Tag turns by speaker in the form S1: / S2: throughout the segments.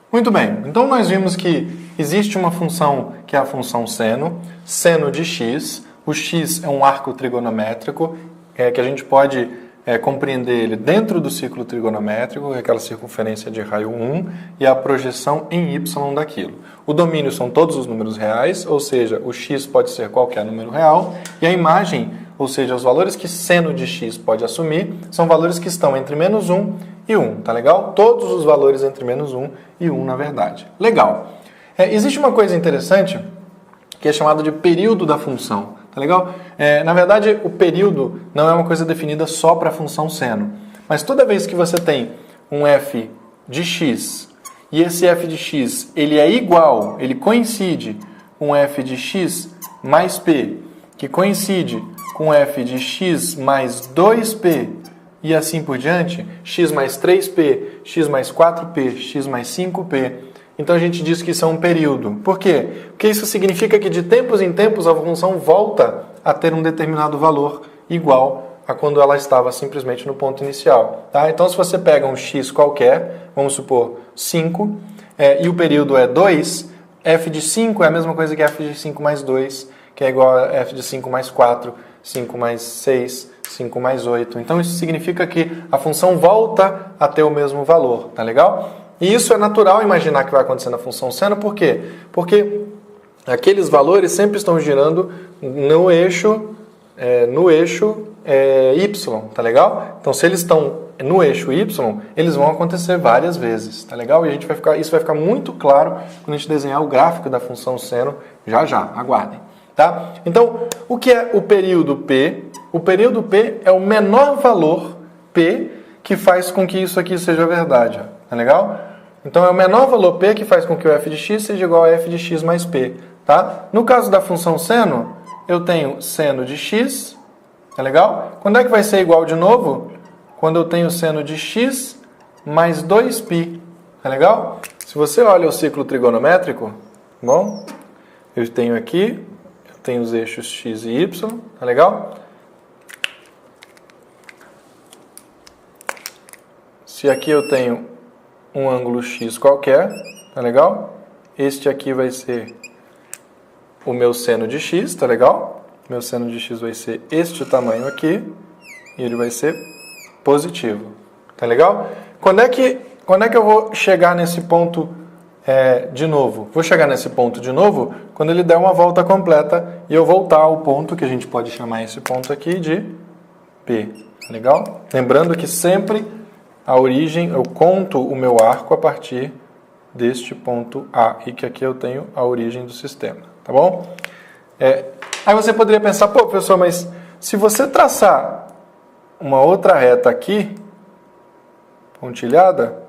S1: Muito bem, então nós vimos que existe uma função que é a função seno, seno de x. O x é um arco trigonométrico que a gente pode compreender ele dentro do ciclo trigonométrico, aquela circunferência de raio 1, e a projeção em y daquilo. O domínio são todos os números reais, ou seja, o x pode ser qualquer número real, e a imagem, ou seja, os valores que seno de x pode assumir, são valores que estão entre menos 1 e 1, tá legal? Todos os valores entre menos 1 e 1, na verdade. Legal. Existe uma coisa interessante que é chamada de período da função, tá legal? Na verdade, o período não é uma coisa definida só para a função seno, mas toda vez que você tem um f de x e esse f de x ele é igual, ele coincide com f de x mais p, que coincide com f de x mais 2p, e assim por diante, x mais 3p, x mais 4p, x mais 5p. Então a gente diz que isso é um período. Por quê? Porque isso significa que de tempos em tempos a função volta a ter um determinado valor igual a quando ela estava simplesmente no ponto inicial. Tá? Então se você pega um x qualquer, vamos supor 5, e o período é 2, f de 5 é a mesma coisa que f de 5 mais 2, que é igual a f de 5 mais 4, 5 mais 6, 5 mais 8. Então isso significa que a função volta a ter o mesmo valor, tá legal? E isso é natural imaginar que vai acontecer na função seno, por quê? Porque aqueles valores sempre estão girando no eixo y, tá legal? Então se eles estão no eixo y, eles vão acontecer várias vezes, tá legal? E isso vai ficar muito claro quando a gente desenhar o gráfico da função seno já, aguardem. Tá? Então, o que é o período P? O período P é o menor valor P que faz com que isso aqui seja verdade. Tá legal? Então, é o menor valor P que faz com que o f de x seja igual a f de x mais P. Tá? No caso da função seno, eu tenho seno de x. Tá legal? Quando é que vai ser igual de novo? Quando eu tenho seno de x mais 2π. Tá legal? Se você olha o ciclo trigonométrico, bom, eu tenho aqui... tem os eixos x e y, tá legal? Se aqui eu tenho um ângulo x qualquer, tá legal? Este aqui vai ser o meu seno de x, tá legal? Meu seno de x vai ser este tamanho aqui, e ele vai ser positivo, tá legal? Quando é que eu vou chegar nesse ponto de novo? Vou chegar nesse ponto de novo quando ele der uma volta completa e eu voltar ao ponto que a gente pode chamar esse ponto aqui de P. Legal? Lembrando que sempre a origem, eu conto o meu arco a partir deste ponto A e que aqui eu tenho a origem do sistema. Tá bom? Aí você poderia pensar, pô, professor, mas se você traçar uma outra reta aqui, pontilhada,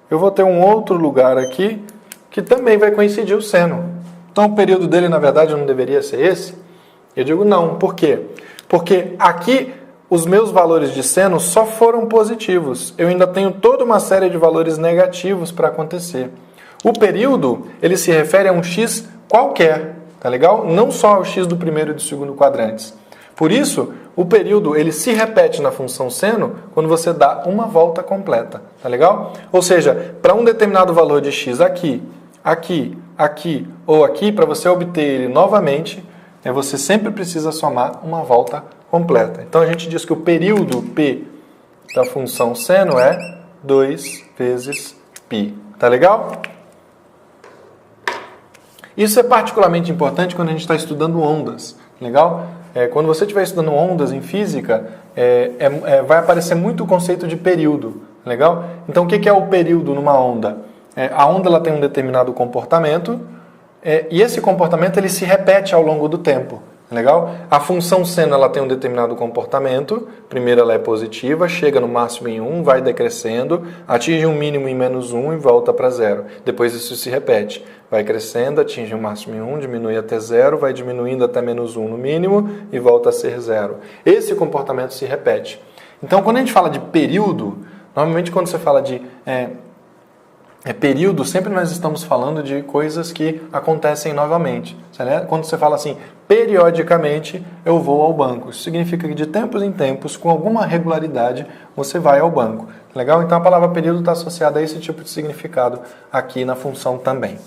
S1: eu vou ter um outro lugar aqui que também vai coincidir o seno. Então o período dele, na verdade, não deveria ser esse? Eu digo não. Por quê? Porque aqui os meus valores de seno só foram positivos. Eu ainda tenho toda uma série de valores negativos para acontecer. O período, ele se refere a um x qualquer, tá legal? Não só ao x do primeiro e do segundo quadrantes. Por isso, o período ele se repete na função seno quando você dá uma volta completa, tá legal? Ou seja, para um determinado valor de x aqui, aqui, aqui ou aqui, para você obter ele novamente, você sempre precisa somar uma volta completa. Então a gente diz que o período P da função seno é 2 vezes π. Tá legal? Isso é particularmente importante quando a gente está estudando ondas. Legal? Quando você estiver estudando ondas em física, vai aparecer muito o conceito de período. Legal? Então o que é o período numa onda? A onda ela tem um determinado comportamento e esse comportamento ele se repete ao longo do tempo. Legal? A função seno ela tem um determinado comportamento. Primeiro ela é positiva, chega no máximo em 1, vai decrescendo, atinge um mínimo em menos 1 e volta para 0. Depois isso se repete. Vai crescendo, atinge o máximo em 1, diminui até 0, vai diminuindo até menos 1 no mínimo e volta a ser 0. Esse comportamento se repete. Então quando a gente fala de período, normalmente quando você fala de período, sempre nós estamos falando de coisas que acontecem novamente. Quando você fala assim, periodicamente eu vou ao banco. Isso significa que de tempos em tempos, com alguma regularidade, você vai ao banco. Legal? Então a palavra período está associada a esse tipo de significado aqui na função também.